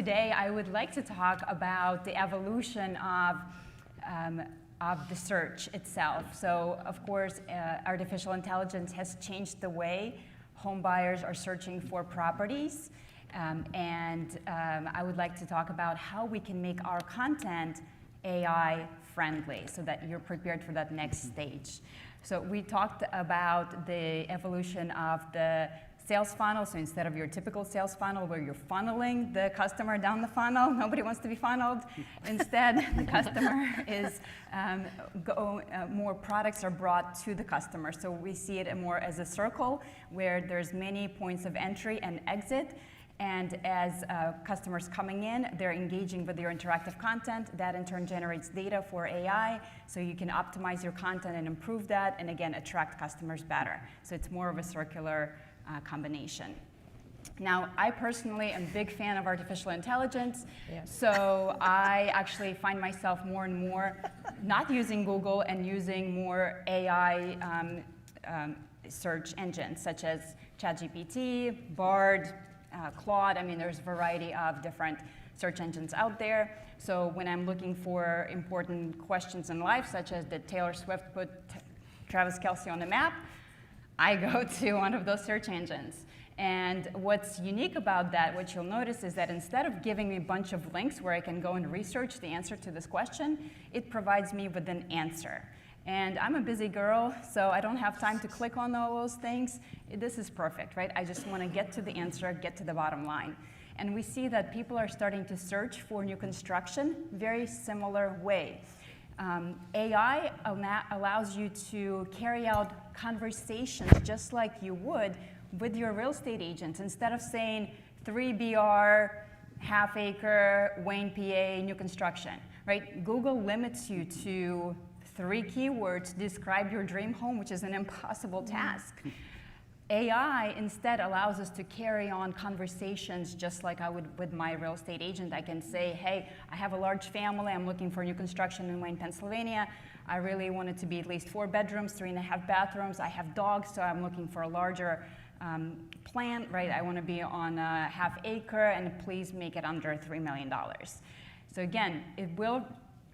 today I would like to talk about the evolution of the search itself. So, of course, artificial intelligence has changed the way home buyers are searching for properties. I would like to talk about how we can make our content AI friendly so that you're prepared for that next stage. So we talked about the evolution of the sales funnel. So instead of your typical sales funnel where you're funneling the customer down the funnel, nobody wants to be funneled. Instead, the customer is, more products are brought to the customer. So we see it more as a circle where there's many points of entry and exit. And as customers coming in, they're engaging with your interactive content. That in turn generates data for AI, so you can optimize your content and improve that, and again, attract customers better. So it's more of a circular combination. Now, I personally am a big fan of artificial intelligence, so I actually find myself more and more not using Google and using more AI search engines, such as ChatGPT, Bard, Claude. I mean, there's a variety of different search engines out there. So when I'm looking for important questions in life, such as did Taylor Swift put Travis Kelce on the map, I go to one of those search engines. And what's unique about that, what you'll notice is that instead of giving me a bunch of links where I can go and research the answer to this question, it provides me with an answer. And I'm a busy girl, so I don't have time to click on all those things. This is perfect, right? I just want to get to the answer, get to the bottom line. And we see that people are starting to search for new construction very similar way. AI allows you to carry out conversations just like you would with your real estate agents. Instead of saying 3BR, half acre, Wayne, PA, new construction, right? Google limits you to 3 keywords, describe your dream home, which is an impossible task. AI instead allows us to carry on conversations just like I would with my real estate agent. I can say, hey, I have a large family, I'm looking for new construction in Wayne, Pennsylvania. I really want it to be at least 4 bedrooms, 3.5 bathrooms. I have dogs, so I'm looking for a larger plan, right? I want to be on a half acre, and please make it under $3 million. So again, it will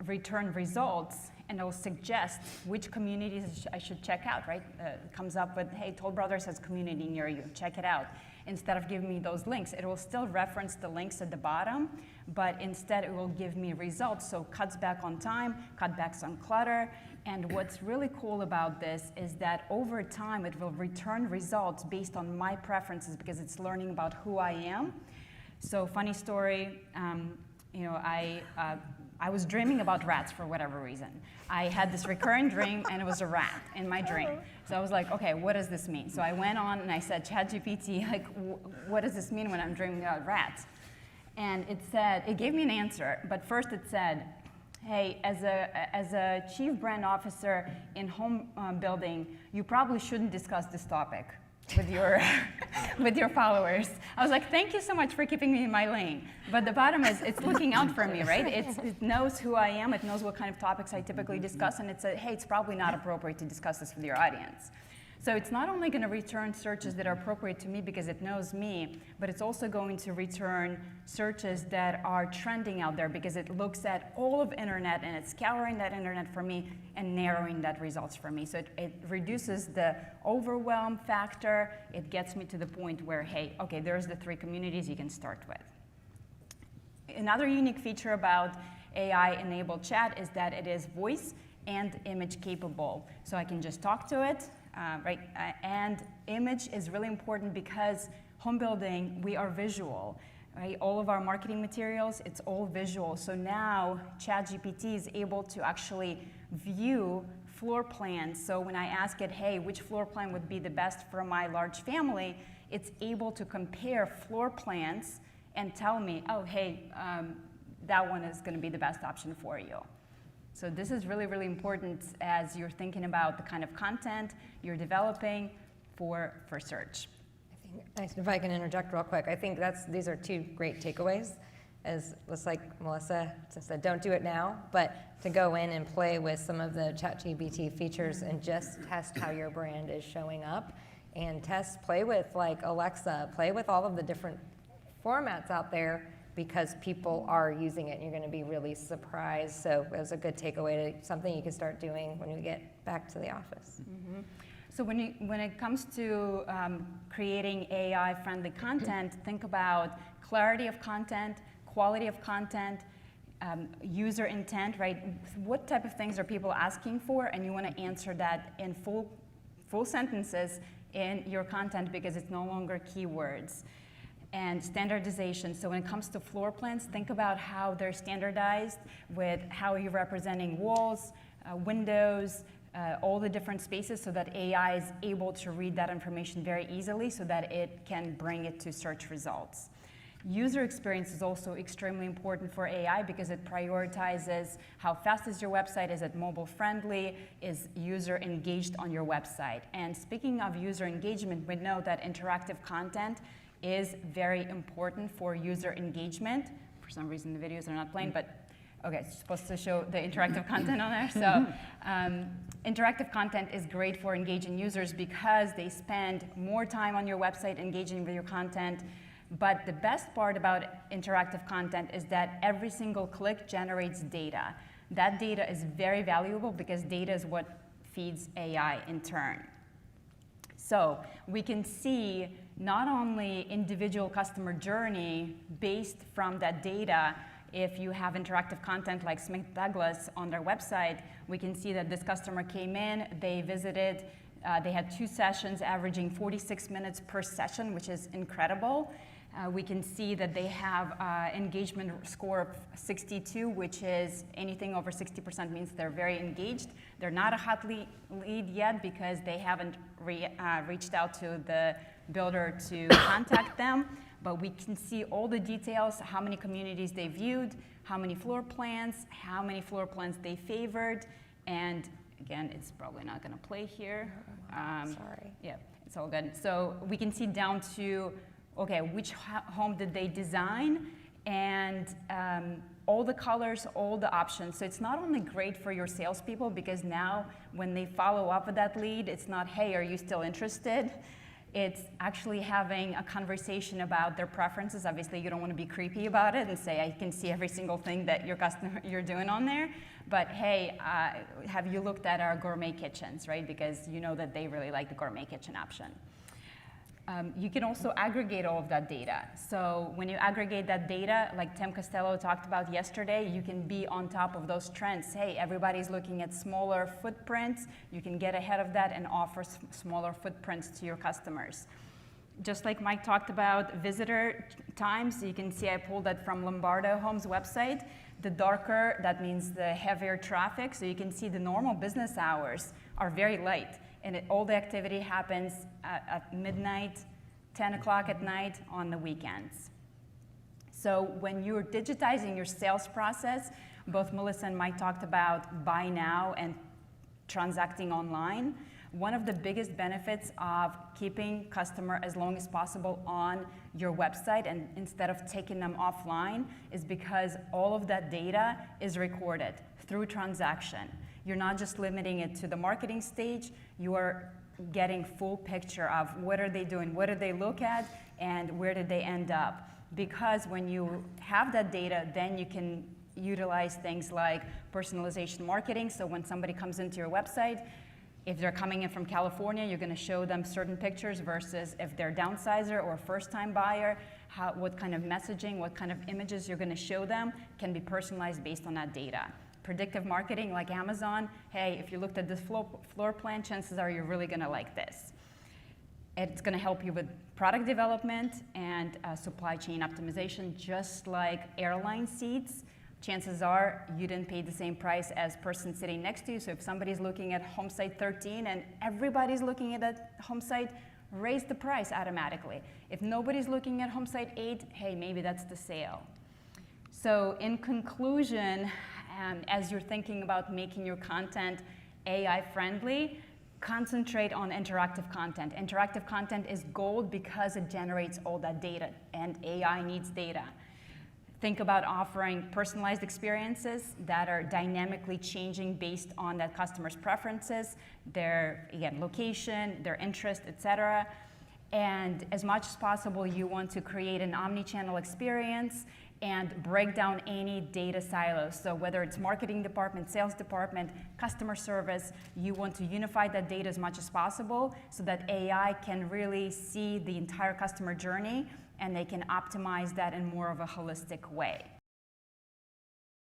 return results, and it will suggest which communities I should check out, right? It comes up with, hey, Toll Brothers has community near you, check it out. Instead of giving me those links, it will still reference the links at the bottom, but instead it will give me results, so cuts back on time, cutbacks on clutter. And what's really cool about this is that over time it will return results based on my preferences because it's learning about who I am. So funny story, I was dreaming about rats for whatever reason. I had this recurring dream, and it was a rat in my dream. So I was like, okay, what does this mean? So I went on and I said, ChatGPT, like, what does this mean when I'm dreaming about rats? And it gave me an answer, but first it said, hey, as a chief brand officer in home building, you probably shouldn't discuss this topic with your followers. I was like, thank you so much for keeping me in my lane. But the bottom is, it's looking out for me, right? It knows who I am, it knows what kind of topics I typically discuss, and it said, hey, it's probably not appropriate to discuss this with your audience. So it's not only going to return searches that are appropriate to me because it knows me, but it's also going to return searches that are trending out there because it looks at all of internet and it's scouring that internet for me and narrowing that results for me. So it reduces the overwhelm factor. It gets me to the point where, hey, okay, there's the 3 communities you can start with. Another unique feature about AI-enabled chat is that it is voice and image capable. So I can just talk to it. And image is really important because home building, we are visual, right? All of our marketing materials, it's all visual. So now ChatGPT is able to actually view floor plans. So when I ask it, hey, which floor plan would be the best for my large family, it's able to compare floor plans and tell me, oh, hey, that one is going to be the best option for you. So this is really, really important as you're thinking about the kind of content you're developing for search. I think, if I can interject real quick, I think these are 2 great takeaways. As just like Melissa said, don't do it now, but to go in and play with some of the ChatGPT features and just test how your brand is showing up, and play with like Alexa, play with all of the different formats out there, because people are using it, and you're going to be really surprised. So it was a good takeaway to something you can start doing when we get back to the office. Mm-hmm. So when it comes to creating AI-friendly content, think about clarity of content, quality of content, user intent, right? What type of things are people asking for? And you want to answer that in full sentences in your content because it's no longer keywords. And standardization. So when it comes to floor plans, think about how they're standardized with how you're representing walls, windows, all the different spaces so that AI is able to read that information very easily so that it can bring it to search results. User experience is also extremely important for AI because it prioritizes how fast is your website, is it mobile friendly, is user engaged on your website. And speaking of user engagement, we know that interactive content is very important for user engagement. For some reason the videos are not playing, but okay, it's supposed to show the interactive content on there. So interactive content is great for engaging users because they spend more time on your website engaging with your content. But the best part about interactive content is that every single click generates data. That data is very valuable because data is what feeds AI in turn. So we can see not only individual customer journey based from that data. If you have interactive content like Smith Douglas on their website, we can see that this customer came in, they visited, they had 2 sessions averaging 46 minutes per session, which is incredible. We can see that they have engagement score of 62, which is anything over 60% means they're very engaged. They're not a hot lead yet because they haven't reached out to the builder to contact them. But we can see all the details, how many communities they viewed, how many floor plans they favored, and again, it's probably not going to play here. Sorry. Yeah, it's all good. So we can see down to, okay, which home did they design, and all the colors, all the options. So it's not only great for your salespeople because now when they follow up with that lead, it's not, hey, are you still interested? It's actually having a conversation about their preferences. Obviously, you don't want to be creepy about it and say, I can see every single thing that you're doing on there. But hey, have you looked at our gourmet kitchens, right? Because you know that they really like the gourmet kitchen option. You can also aggregate all of that data. So when you aggregate that data, like Tim Costello talked about yesterday, you can be on top of those trends. Hey, everybody's looking at smaller footprints. You can get ahead of that and offer smaller footprints to your customers. Just like Mike talked about visitor times, you can see I pulled that from Lombardo Homes website. The darker, that means the heavier traffic. So you can see the normal business hours are very light. And all the activity happens at midnight, 10 o'clock at night on the weekends. So when you're digitizing your sales process, both Melissa and Mike talked about buy now and transacting online. One of the biggest benefits of keeping customer as long as possible on your website and instead of taking them offline is because all of that data is recorded through transaction. You're not just limiting it to the marketing stage, you are getting full picture of what are they doing, what did they look at, and where did they end up. Because when you have that data, then you can utilize things like personalization marketing. So when somebody comes into your website, if they're coming in from California, you're going to show them certain pictures versus if they're downsizer or first-time buyer, what kind of messaging, what kind of images you're going to show them can be personalized based on that data. Predictive marketing like Amazon, hey, if you looked at this floor plan, chances are you're really going to like this. It's going to help you with product development and supply chain optimization, just like airline seats. Chances are you didn't pay the same price as person sitting next to you. So if somebody's looking at home site 13 and everybody's looking at that home site, raise the price automatically. If nobody's looking at home site 8, hey, maybe that's the sale. So in conclusion, as you're thinking about making your content AI friendly, concentrate on interactive content. Interactive content is gold because it generates all that data, and AI needs data. Think about offering personalized experiences that are dynamically changing based on that customer's preferences, their, again, location, their interest, etc. And as much as possible, you want to create an omni-channel experience and break down any data silos. So whether it's marketing department, sales department, customer service, you want to unify that data as much as possible so that AI can really see the entire customer journey and they can optimize that in more of a holistic way.